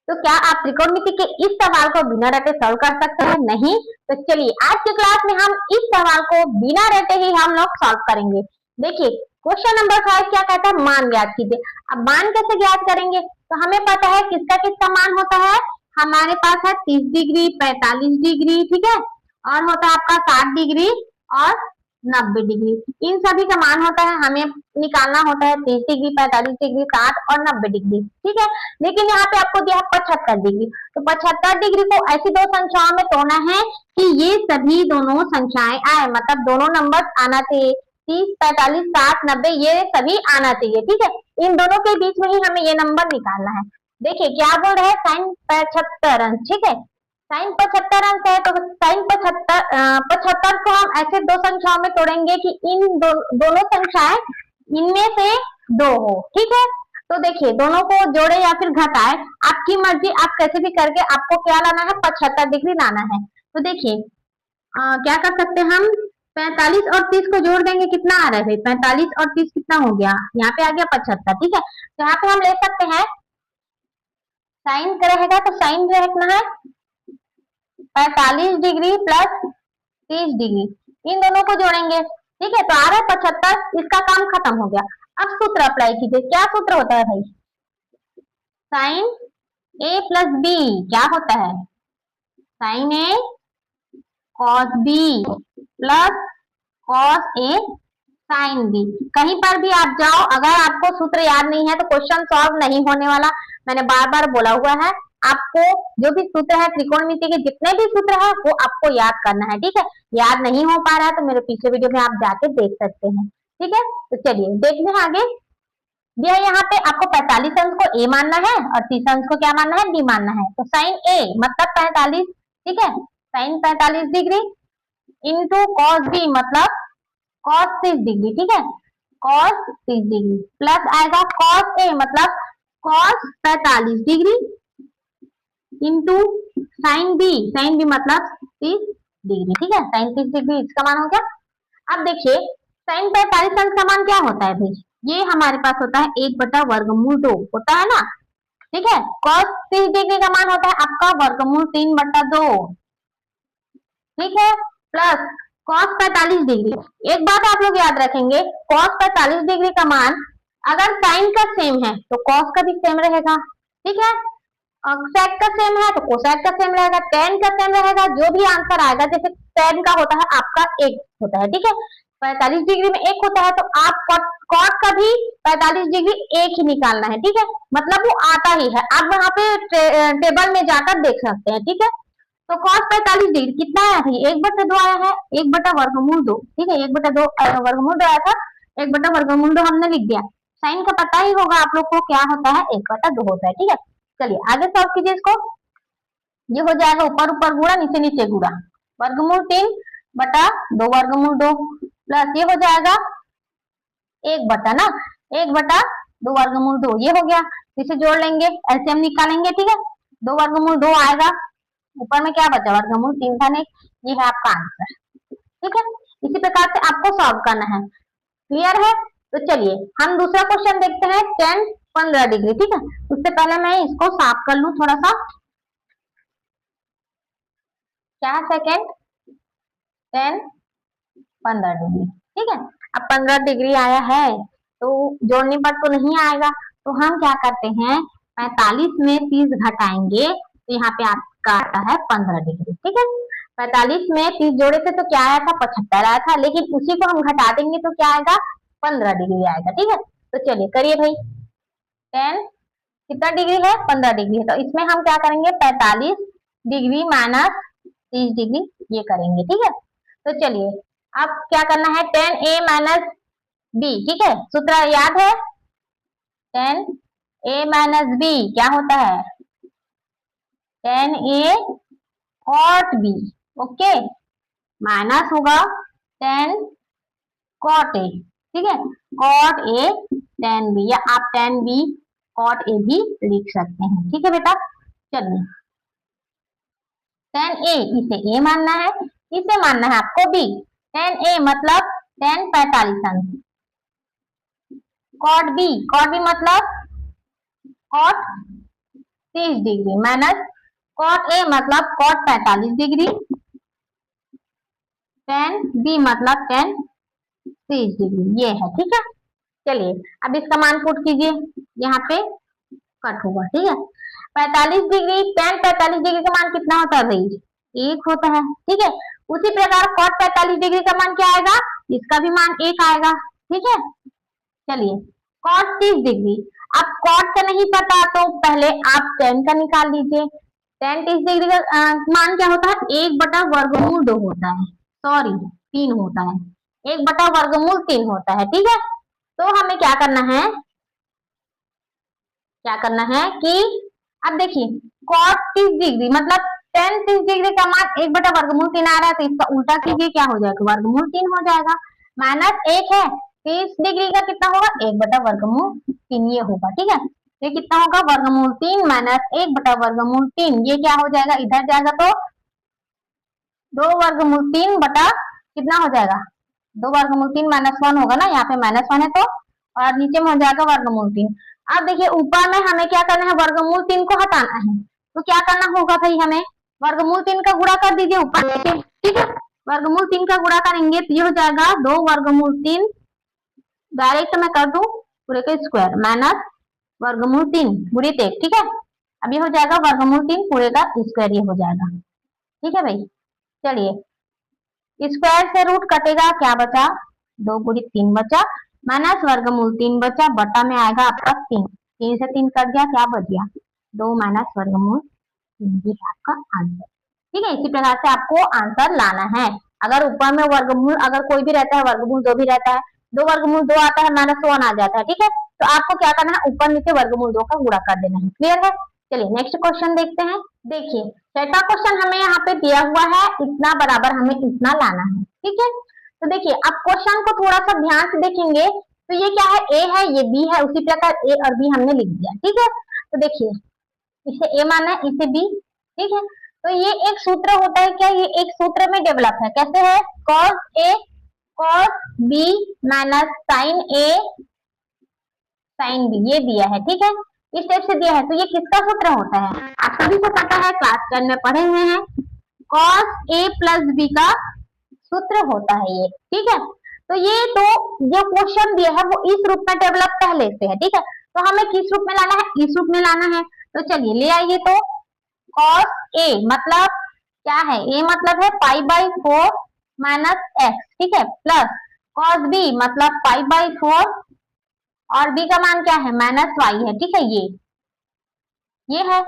तो क्या आप त्रिकोणमिति के इस सवाल को बिना रटे सॉल्व कर सकते हैं? नहीं। तो चलिए आज के क्लास में हम इस सवाल को बिना रटे ही हम लोग सॉल्व करेंगे। देखिए क्वेश्चन नंबर 5 क्या कहता है, मान ज्ञात कीजिए। अब मान कैसे ज्ञात करेंगे? तो हमें पता है किसका किसका मान होता है। हमारे पास है 30 डिग्री, 45 डिग्री, ठीक है, और होता है आपका 60 डिग्री और 90 डिग्री। इन सभी का मान होता है, हमें निकालना होता है 30 डिग्री, 45 डिग्री, 60 और 90 डिग्री, ठीक है। लेकिन यहाँ पे आपको दिया 75 डिग्री, तो 75 डिग्री को ऐसी दो संख्याओं में तोड़ना है कि ये सभी दोनों संख्याएं आए, मतलब दोनों नंबर आना चाहिए। 30, 45, 60, 90 ये सभी आना चाहिए, ठीक है। इन दोनों के बीच में ही हमें ये नंबर निकालना है। देखिए क्या बोल रहा है, साइन 75 अंश, ठीक है। साइन 75 अंश है, तो साइन 75 को हम ऐसे दो संख्याओं में तोड़ेंगे कि इन दोनों संख्याएं इनमें से दो हो, ठीक है। तो देखिए दोनों को जोड़े या फिर घटाए, आपकी मर्जी, आप कैसे भी करके आपको क्या लाना है, 75 डिग्री लाना है। तो देखिए क्या कर सकते हैं हम, 45 और 30 को जोड़ देंगे, कितना आ रहा है भाई, 45 और 30 कितना हो गया, यहाँ पे आ गया 75, ठीक है। तो यहाँ पे हम ले सकते हैं साइन का रहेगा, तो साइन रखना है 45 डिग्री प्लस 30 डिग्री, इन दोनों को जोड़ेंगे, ठीक है। तो आ रहा है 75, इसका काम खत्म हो गया। अब सूत्र अप्लाई कीजिए, क्या सूत्र होता है भाई, साइन ए प्लस बी क्या होता है, sign A cos B plus cos A sine B. कहीं पर भी आप जाओ, अगर आपको सूत्र याद नहीं है तो क्वेश्चन सॉल्व नहीं होने वाला। मैंने बार बार बोला हुआ है, आपको जो भी सूत्र है, त्रिकोणमिति के जितने भी सूत्र है वो आपको याद करना है, ठीक है। याद नहीं हो पा रहा है तो मेरे पीछे वीडियो में आप जाके देख सकते हैं, ठीक है। तो चलिए देखते हैं आगे। यह यहाँ पे आपको 45 अंश को ए मानना है और 30 अंश को क्या मानना है, बी मानना है। तो साइन ए मतलब 45, ठीक है, sine 45 degree into cos B मतलब कॉस 30 डिग्री, ठीक है, कॉस 30 डिग्री प्लस आएगा कॉस ए मतलब cos 45 degree into sine B मतलब 30 डिग्री, ठीक है, साइन 30 डिग्री इसका मान हो गया। अब देखिए साइन 45 अंश का मान क्या होता है भाई, ये हमारे पास होता है 1/वर्गमूल 2 होता है ना, ठीक है। कॉस 30 डिग्री का मान होता है आपका वर्गमूल 3/2, ठीक है, प्लस कॉस 45 डिग्री। एक बात आप लोग याद रखेंगे, कॉस 45 डिग्री का मान अगर साइन का सेम है तो कॉस का भी सेम रहेगा, ठीक है, सेक का सेम है तो कोसेक का सेम रहेगा, टेन का सेम रहेगा। जो भी आंसर आएगा, जैसे टेन का होता है आपका एक होता है, ठीक है, 45 डिग्री में एक होता है, तो आप कॉट का भी 45 डिग्री एक ही निकालना है, ठीक है, मतलब वो आता ही है। आप वहां पे टेबल में जाकर देख सकते हैं, ठीक है। तो कॉस 45 डिग्री कितना आया था, 1/2 आया है, 1/वर्गमूल 2, ठीक है, 1/2 वर्गमूल 2 आया था, 1/वर्गमूल 2 हमने लिख दिया। साइन का पता ही होगा आप लोग को क्या होता है, 1/2 होता है, ठीक है। चलिए आगे सॉल्व कीजिए इसको। ये हो जाएगा ऊपर ऊपर गुणा, नीचे नीचे गुणा, वर्गमूल 3/2 वर्गमूल 2 प्लस ये हो जाएगा 1 ना, 1/2 वर्गमूल 2 ये हो गया। इसे जोड़ लेंगे, एलसीएम निकालेंगे, ठीक है, 2 वर्गमूल 2 आएगा, ऊपर में क्या बचा, वर्गमूल 3 था, ये है आपका आंसर, ठीक है। इसी प्रकार से आपको सॉल्व करना है, क्लियर है। तो चलिए हम दूसरा क्वेश्चन देखते हैं, 10, 15 डिग्री, ठीक है। उससे पहले मैं इसको साफ कर लूं थोड़ा सा, क्या सेकेंड 10, 15 डिग्री, ठीक है। अब 15 डिग्री आया है तो जोड़ने पर तो नहीं आएगा, तो हम क्या करते हैं, 45 में 30 घटाएंगे तो यहाँ पे आपका आता है 15 डिग्री, ठीक है। 45 में 30 जोड़े थे तो क्या आया था, 75 आया था, लेकिन उसी को हम घटा देंगे तो क्या आएगा, 15 डिग्री आएगा, ठीक है। तो चलिए करिए भाई, 10 कितना डिग्री है, 15 डिग्री है, तो इसमें हम क्या करेंगे, 45 डिग्री माइनस 30 डिग्री ये करेंगे, ठीक है। तो चलिए अब क्या करना है, 10a माइनस बी, ठीक है, सूत्र याद है, 10a माइनस बी क्या होता है, 10a cot B, okay, minus होगा 10 कॉट ए, ठीक है, कॉट ए 10b, या आप 10b कॉट ए भी लिख सकते हैं, ठीक है बेटा। चलिए 10a इसे a मानना है, इसे मानना है आपको b, 10a मतलब 10 45 अंश, कॉट बी मतलब cot 30 degree minus cot A मतलब कॉट 45 डिग्री, टेन बी मतलब टेन 30 डिग्री, ये है। ठीक है, चलिए अब इसका मान पुट कीजिए, यहाँ पे कट होगा। ठीक है, 45 डिग्री टेन 45 डिग्री का मान कितना होता है भाई, एक होता है। ठीक है, उसी प्रकार कॉट 45 डिग्री का मान क्या आएगा, इसका भी मान एक आएगा। ठीक है, चलिए कॉट 30 डिग्री, अब कॉट का नहीं पता तो पहले आप टेन का निकाल लीजिए। टेन 30 डिग्री का मान क्या होता है, एक बटा वर्गमूल दो होता है, सॉरी 3 होता है, एक बटा वर्गमूल 3 होता है। ठीक है, तो हमें क्या करना है, क्या करना है कि अब देखिए कॉट 30 डिग्री मतलब टेन 30 डिग्री का मान एक बटा वर्गमूल 3 आ रहा है, तो इसका उल्टा कीजिए, क्या हो जाएगा, वर्गमूल 3 हो जाएगा। माइनस एक है 30 डिग्री का कितना होगा, एक बटा वर्गमूल 3 ये होगा। ठीक है, ये कितना होगा, वर्गमूल 3 माइनस एक बटा वर्गमूल 3, ये क्या हो जाएगा, इधर जाएगा तो 2 वर्गमूल 3 बटा कितना हो जाएगा, 2 वर्गमूल 3 -1 होगा ना, यहाँ पे -1 है तो, और नीचे में हो जाएगा वर्गमूल 3। अब देखिए ऊपर में हमें क्या करना है, वर्गमूल 3 को हटाना है, तो क्या करना होगा भाई, हमें वर्गमूल 3 का गुणा कर दीजिए ऊपर नीचे। ठीक है, वर्गमूल 3 का गुणा करेंगे तो ये हो जाएगा 2 वर्गमूल 3, डायरेक्ट मैं कर दूं पूरे का स्क्वायर माइनस वर्गमूल 3 गुणित 1। ठीक है, अब ये हो जाएगा वर्गमूल 3 पूरे का स्क्वायर, ये हो जाएगा। ठीक है भाई, चलिए स्क्वायर से रूट कटेगा, क्या बचा, 2 गुणित 3 बचा, माइनस वर्गमूल 3 बचा, बटा में आएगा आपका 3, 3 से 3 कट गया, क्या बच गया, 2 माइनस वर्गमूल 3, ये आपका आंसर। ठीक है, इसी प्रकार से आपको आंसर लाना है। अगर ऊपर में वर्गमूल अगर कोई भी रहता है, वर्गमूल 2 भी रहता है, 2 वर्गमूल 2 आता है, -1 आ जाता है। ठीक है, तो आपको क्या करना है, ऊपर नीचे वर्गमूल 2 का गुणा कर देना है। क्लियर है, चलिए नेक्स्ट क्वेश्चन देखते हैं। देखिए छठा क्वेश्चन हमें यहाँ पे दिया हुआ है, इतना बराबर हमें इतना लाना है। ठीक है, तो देखिए अब क्वेश्चन को थोड़ा सा ध्यान से देखेंगे, तो ये क्या है, ए है, ये बी है, उसी प्रकार ए और बी हमने लिख दिया। ठीक है, तो देखिए इसे ए माना है, इसे बी। ठीक है, तो ये एक सूत्र होता है, क्या ये एक सूत्र में डेवलप है, कैसे है, cos A cos B minus sign A sine B, ये दिया है। ठीक है, इस टाइप से दिया है, तो ये किसका सूत्र होता है, आप सभी को पता है, क्लास 10 में पढ़े हुए हैं, कॉस ए प्लस बी का सूत्र होता है ये। ठीक है, तो ये तो जो क्वेश्चन दिया है वो इस रूप में डेवलप पहले से है। ठीक है, तो हमें किस रूप में लाना है, इस रूप में लाना है, तो चलिए ले आइए। तो कॉस ए मतलब क्या है, ए मतलब है π/4 माइनस एक्स। ठीक है, प्लस कॉस बी मतलब π/4 और बी का मान क्या है, -y है। ठीक है, ये है।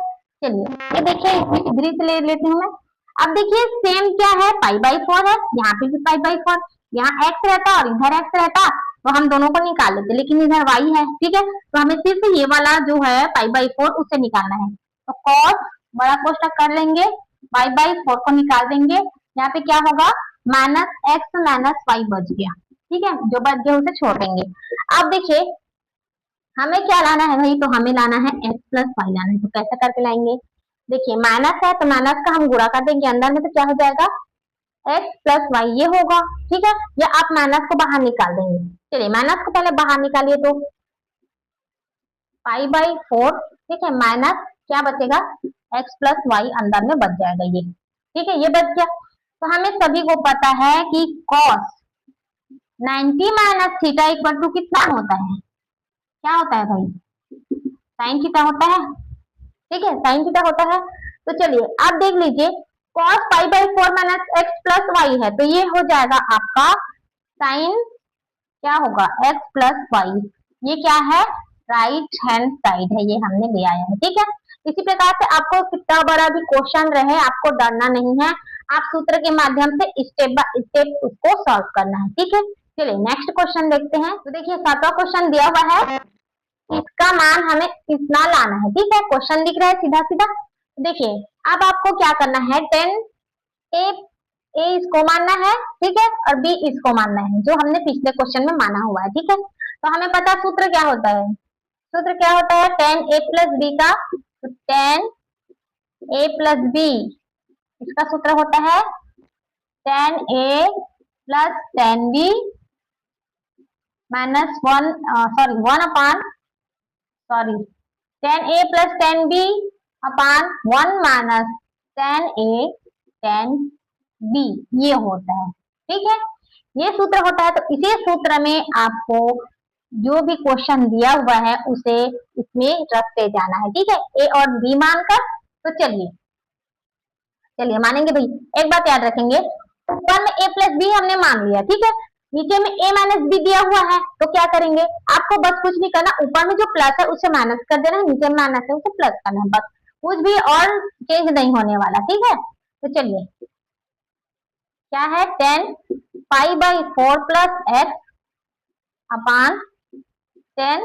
चलिए ये देखिए इधर से ले लेती हूँ मैं। अब देखिए सेम क्या है, π/4 है, यहाँ पे भी π/4, यहाँ x रहता और इधर x रहता तो हम दोनों को निकाल लेते, लेकिन इधर y है। ठीक है, तो हमें सिर्फ ये वाला जो है π/4 उससे निकालना है, तो cos बड़ा कोष्टक कर लेंगे, π/4 को निकाल देंगे, यहाँ पे क्या होगा, -x -y बच गया। ठीक है, जो बच गया उसे छोड़ देंगे। अब देखिए हमें क्या लाना है भाई, तो हमें लाना है x प्लस वाई लाना है, तो कैसे करके लाएंगे, देखिए माइनस है तो माइनस का हम गुणा कर देंगे अंदर में, तो क्या हो जाएगा, x प्लस वाई ये होगा। ठीक है, या आप माइनस को बाहर निकाल देंगे, चलिए माइनस को पहले बाहर निकालिए, तो π/4। ठीक है, माइनस क्या बचेगा, x प्लस वाई अंदर में बच जाएगा ये। ठीक है, ये बच गया। तो हमें सभी को पता है कि cos 90 minus theta equal to कितना होता है, क्या होता है भाई, साइन थीटा होता है। ठीक है, साइन थीटा होता है। तो चलिए आप देख लीजिए, cos π/4 minus X plus Y है, तो ये हो जाएगा आपका साइन क्या होगा, x प्लस वाई, ये क्या है, राइट हैंड साइड है, ये हमने ले आया है। ठीक है, इसी प्रकार से आपको कितना बड़ा भी क्वेश्चन रहे आपको डरना नहीं है, आप सूत्र के माध्यम से स्टेप बाय स्टेप उसको सॉल्व करना है। ठीक है, चलिए नेक्स्ट क्वेश्चन देखते हैं। तो देखिए 7वां क्वेश्चन दिया हुआ है, इसका मान हमें इतना लाना है। ठीक है, क्वेश्चन दिख रहा है सीधा सीधा। देखिए अब आपको क्या करना है, 10 ए इसको मानना है। ठीक है, और बी इसको मानना है, जो हमने पिछले क्वेश्चन में माना हुआ है। ठीक है, तो हमें पता सूत्र क्या होता है, सूत्र क्या होता है, 10a प्लस बी का, तो 10a प्लस बी इसका सूत्र होता है 10a plus 10b minus 1 10a plus 10b अपान 1 - 10a 10b ये होता है। ठीक है, ये सूत्र होता है। तो इसी सूत्र में आपको जो भी क्वेश्चन दिया हुआ है उसे इसमें रखते जाना है। ठीक है, ए और बी मानकर। तो चलिए चलिए मानेंगे भाई। एक बात याद रखेंगे, ऊपर में a प्लस बी हमने मान लिया। ठीक है, नीचे में a माइनस बी दिया हुआ है। तो क्या करेंगे, आपको बस कुछ नहीं करना, ऊपर में जो प्लस है उसे माइनस कर देना है, नीचे में माइनस है उसे प्लस करना है, बस कुछ भी और चेंज नहीं होने वाला। ठीक है, तो चलिए क्या है 10 पाई/4 प्लस एक्स अपान 10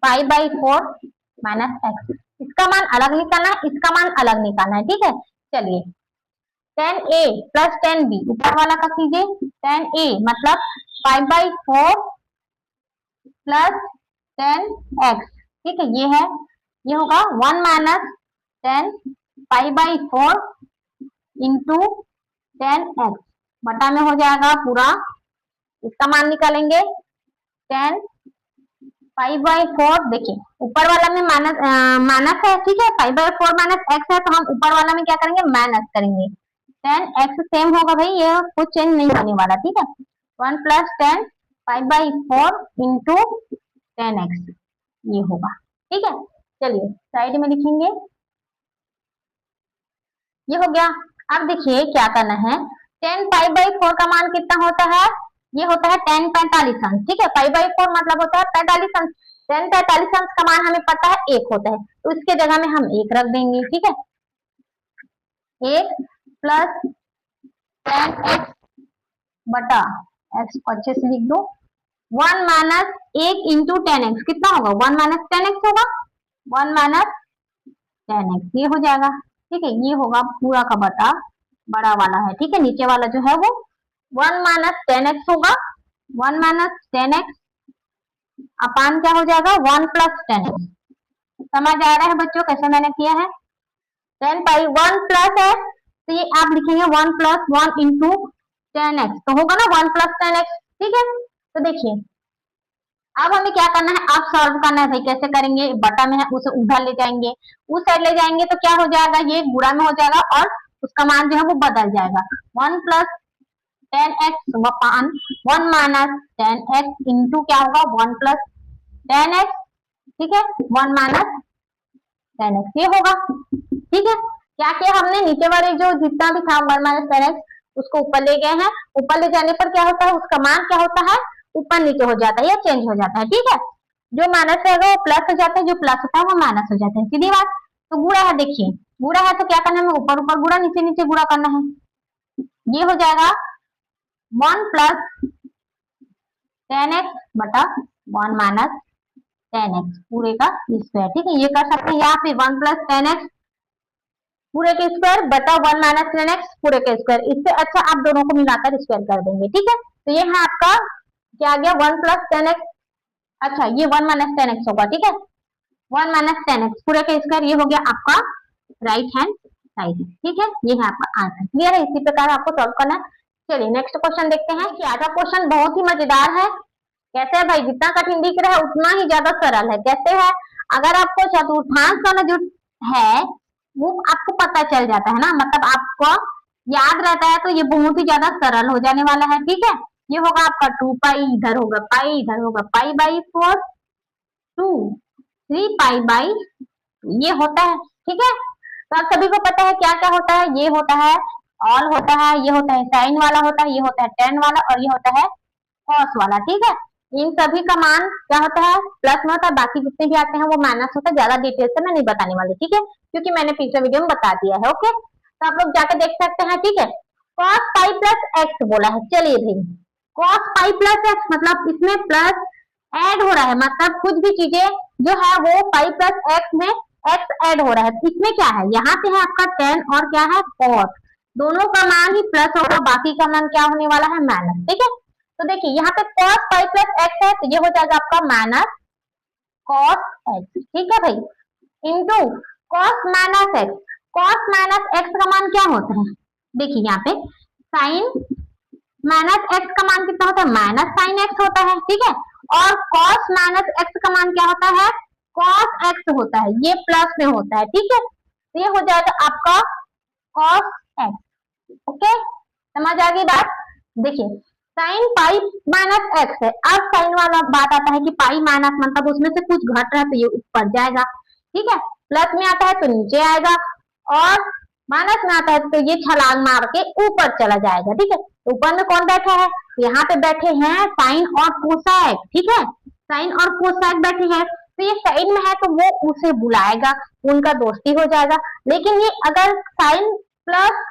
पाई/4 माइनस एक्स। इसका मान अलग निकालना है, इसका मान अलग निकालना है। ठीक है, चलिए 10a प्लस 10b ऊपर वाला का कीजिए। 10a मतलब 5/4 प्लस 10x। ठीक है, ये है, ये होगा 1 - 10 पाई/4 इंटू 10x बटा में हो जाएगा पूरा। इसका मान निकालेंगे 10 पाई/4। देखिए ऊपर वाला में माइनस है। ठीक है, पाई/4 माइनस एक्स है, तो हम ऊपर वाला में क्या करेंगे, माइनस करेंगे। 10x सेम होगा भाई, ये कुछ चेंज नहीं होने वाला। ठीक है, 1 + 10 पाई/4 इंटू 10x ये होगा। ठीक है, चलिए साइड में लिखेंगे, ये हो गया। अब देखिए क्या करना है, 10 पाई/4 का मान कितना होता है, ये होता है 10 45 अंश। ठीक है, पाई/4 मतलब होता है 45 अंश। 10 45 अंश का मान हमें पता है 1 होता है, तो इसके जगह में हम 1 रख देंगे। ठीक है, 1 प्लस 10x बटा x को अच्छे से लिख दो। 1 माइनस 1 इंटू 10x कितना होगा, 1 - 10x होगा। 1 - 10x ये हो जाएगा। ठीक है, ये होगा पूरा का बटा बड़ा वाला है। ठीक है, नीचे वाला जो है वो 1 - 10x होगा। 1 - 10x अपान क्या हो जाएगा, 1 + 10x। समझ आ रहा है बच्चों कैसे मैंने किया है। 10 पाई 1 प्लस है, तो ये आप लिखेंगे 1 + 1 इंटू 10x, तो होगा ना 1 + 10x। ठीक है, तो देखिए अब हमें क्या करना है, आप सॉल्व करना है भाई। कैसे करेंगे, बटा में है उसे उधर ले जाएंगे, उस साइड ले जाएंगे तो क्या हो जाएगा, ये गुणा में हो जाएगा और उसका मान जो है वो बदल जाएगा। 1 + 10x अपान 1 - 10x इंटू क्या होगा 1 + 10x। ठीक है, 1 - 10x ये होगा। ठीक है, क्या किया हमने, नीचे वाले जो जितना भी था 1 - 10x उसको ऊपर ले गए हैं। ऊपर ले जाने पर क्या होता है, उसका मान क्या होता है, ऊपर नीचे हो जाता है या चेंज हो जाता है। ठीक है, जो माइनस रहेगा वो प्लस हो जाता है, जो प्लस होता है वो माइनस हो जाता है, सीधी बात। तो गुणा है, देखिए गुणा है तो क्या करना है, ऊपर ऊपर गुणा, नीचे नीचे गुणा करना है। ये हो जाएगा 1 + 10x बटा 1 - 10x पूरे का स्क्वायर। ठीक है, ये कर सकते हैं यहाँ पे 1 + 10x पूरे के स्क्वायर बटा 1 - 10x पूरे के स्क्वायर। इससे अच्छा आप दोनों को मिलाकर स्क्वायर कर देंगे। ठीक है, तो ये है आपका क्या आ गया 1 + 10x। अच्छा ये 1 - 10x होगा। ठीक है, 1 - 10x पूरे का स्क्वायर, ये हो गया आपका राइट हैंड साइड। ठीक है, ये है आपका आंसर। क्लियर है, इसी प्रकार आपको सॉल्व करना है। चलिए नेक्स्ट क्वेश्चन देखते हैं कि आधा क्वेश्चन बहुत ही मजेदार है। कैसे है भाई, जितना कठिन दिख रहा है उतना ही ज्यादा सरल है। कैसे है, अगर आपको चतुर्थांश वाला जो है वो आपको पता चल जाता है ना, मतलब आपको याद रहता है, तो ये बहुत ही ज्यादा सरल हो जाने वाला है। ठीक है, ये होगा आपका 2 पाई, इधर होगा पाई, इधर होगा पाई/4 2 3 पाई/, ये होता है। ठीक है, तो आप सभी को पता है क्या क्या होता है, ये होता है ऑल होता है, ये होता है साइन वाला होता है, ये होता है टेन वाला और ये होता है कॉस वाला। ठीक है, इन सभी का मान क्या होता है, प्लस में होता है, बाकी जितने भी आते हैं वो माइनस होता है। ज्यादा डिटेल से मैं नहीं बताने वाली। ठीक है, क्योंकि मैंने पिछले वीडियो में बता दिया है। ओके, तो आप लोग जाके देख सकते हैं। ठीक है, cos पाई प्लस एक्स बोला है। चलिए भाई, cos पाई प्लस एक्स मतलब इसमें प्लस ऐड हो रहा है, मतलब कुछ भी चीजें जो है वो पाई प्लस एक्स में एक्स ऐड हो रहा है। इसमें क्या है, यहाँ पे है आपका टेन और क्या है cos, दोनों का मान ही प्लस होगा, बाकी का मान क्या होने वाला है, माइनस। ठीक है, तो देखिए यहाँ पे cos पाई प्लस एक्स है, तो ये हो जाएगा आपका माइनस cos एक्स। ठीक है भाई, into cos minus x. cos minus x का मान क्या होता है, देखिए यहाँ पे साइन माइनस एक्स का मान कितना होता है, माइनस साइन एक्स होता है। ठीक है, और cos माइनस एक्स का मान क्या होता है, cos x होता है, ये प्लस में होता है, ठीक है। तो ये हो जाएगा आपका cos x। ओके, समझ आ गई बात। देखिए साइन पाई माइनस एक्स है। अब साइन वाला बात आता है कि पाई माइनस मतलब उसमें से कुछ घट रहा है तो ये ऊपर जाएगा, ठीक है। प्लस में आता है तो नीचे आएगा, और माइनस में आता है तो ये छलांग मार के ऊपर चला जाएगा, ठीक है। ऊपर में कौन बैठा है, यहाँ पे बैठे हैं साइन और कोसाइक, ठीक है। साइन और कोसाइक बैठे हैं, तो ये साइन में है तो वो उसे बुलाएगा, उनका दोस्ती हो जाएगा। लेकिन ये अगर साइन प्लस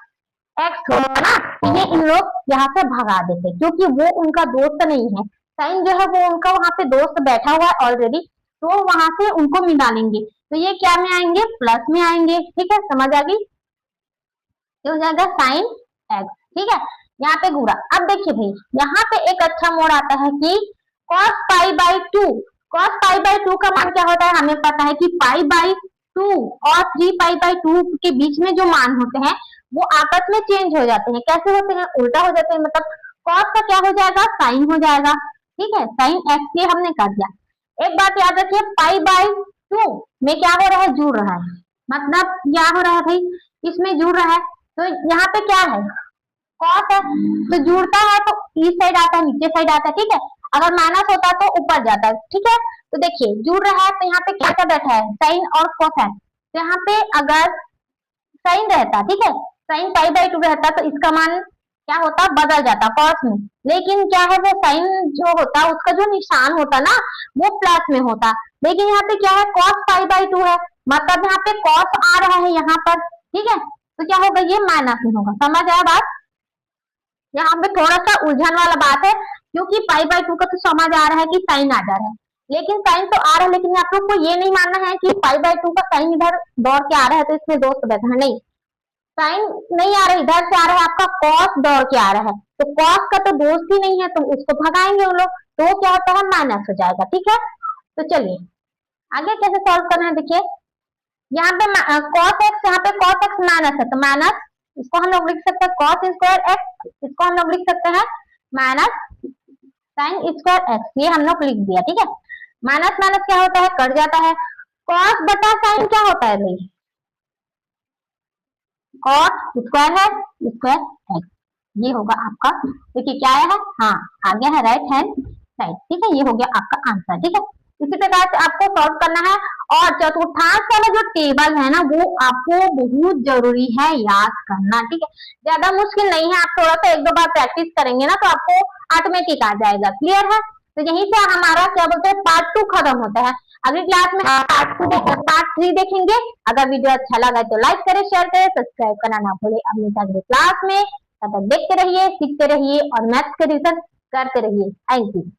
एक्स होता ना तो ये इन लोग यहाँ से भगा देते, क्योंकि वो उनका दोस्त नहीं है। साइन जो है वो उनका वहां पे दोस्त बैठा हुआ है ऑलरेडी, तो वहां से उनको मिला लेंगे। तो ये क्या में आएंगे, प्लस में आएंगे, ठीक है। समझ आ गई, ये हो जाएगा साइन एक्स, ठीक है। यहाँ पे गुड़ा। अब देखिए भाई, यहाँ पे एक अच्छा मोड़ आता है कि cos pi by two. cos pi by two का मान क्या होता है, हमें पता है कि पाई बाई टू और 3 पाई बाई टू के बीच में जो मान होते हैं वो आपस में चेंज हो जाते हैं। कैसे होते हैं, उल्टा हो जाते हैं। मतलब cos का क्या हो जाएगा, साइन हो जाएगा, ठीक है। साइन एक्स ये हमने कर दिया। एक बात याद रखिए, पाई बाई टू में क्या हो रहा है, जुड़ रहा है। मतलब क्या हो रहा है भाई, इसमें जुड़ रहा है, तो यहाँ पे क्या है, कॉस है, तो जुड़ता है तो इस साइड आता है, नीचे साइड आता है, ठीक है। अगर माइनस होता है तो ऊपर जाता है, ठीक है। तो देखिए जुड़ रहा है तो यहाँ पे क्या क्या बैठा है, साइन और कोसाइन। तो यहाँ पे अगर साइन रहता, ठीक है, साइन पाई बाई टू रहता तो इसका मान क्या होता, बदल जाता कॉस में। लेकिन क्या है, वो साइन जो होता उसका जो निशान होता ना वो प्लस में होता। लेकिन यहाँ पे क्या है, कॉस पाई बाई टू है, मतलब यहाँ पे कॉस आ रहा है यहाँ पर, ठीक है। तो क्या होगा, ये माइनस में होगा। समझ आया बात। यहाँ पे थोड़ा सा उलझन वाला बात है, क्योंकि पाई बाई टू का तो समझ आ रहा है कि साइन आ जा रहा है, लेकिन साइन तो आ रहा है, लेकिन आप लोग को ये नहीं मानना है कि पाई बाई टू का साइन इधर दौड़ के आ रहा है तो इसमें दोस्त बैठा है, नहीं। साइन नहीं आ रहा है, इधर से आ रहा है आपका कॉस दौड़ के आ रहा है, तो कॉस का तो दोस्त ही नहीं है तो उसको भगाएंगे वो लोग, तो वो क्या होता है, माइनस हो जाएगा, ठीक है। तो चलिए आगे कैसे सॉल्व करना है, देखिए यहाँ पे कॉस एक्स, यहाँ पे कॉस एक्स माइनस है तो माइनस, इसको हम लोग लिख सकते हैं कॉस स्क्वायर एक्स, इसको हम लोग लिख सकते हैं माइनस साइन स्क्वायर एक्स, ये हम लोग लिख दिया, ठीक है। माइनस माइनस क्या होता है, कट जाता है। कॉस बटा साइन क्या होता है भाई, कॉस स्क्वायर है स्क्वायर एक्स, ये होगा आपका। देखिए क्या आया है, हाँ आ गया है राइट हैंड साइड, ठीक है। ये हो गया आपका आंसर, ठीक है। इसी प्रकार से आपको सॉल्व करना है। और चतुर्थांश वाला जो टेबल है ना वो आपको बहुत जरूरी है याद करना, ठीक है। ज्यादा मुश्किल नहीं है, आप थोड़ा सा एक दो बार प्रैक्टिस करेंगे ना तो आपको ऑटोमेटिक आ जाएगा, क्लियर है। तो यहीं से हमारा क्या बोलते हैं पार्ट 2 खत्म होता है। अगली क्लास में पार्ट 3 देखेंगे। अगर वीडियो अच्छा लगा तो लाइक करें, शेयर करें, सब्सक्राइब करना ना भूलें। अब मिलते हैं अगली क्लास में, तब तक देखते रहिए, सीखते रहिए और मैथ्स के रिविजन करते रहिए। Thank you.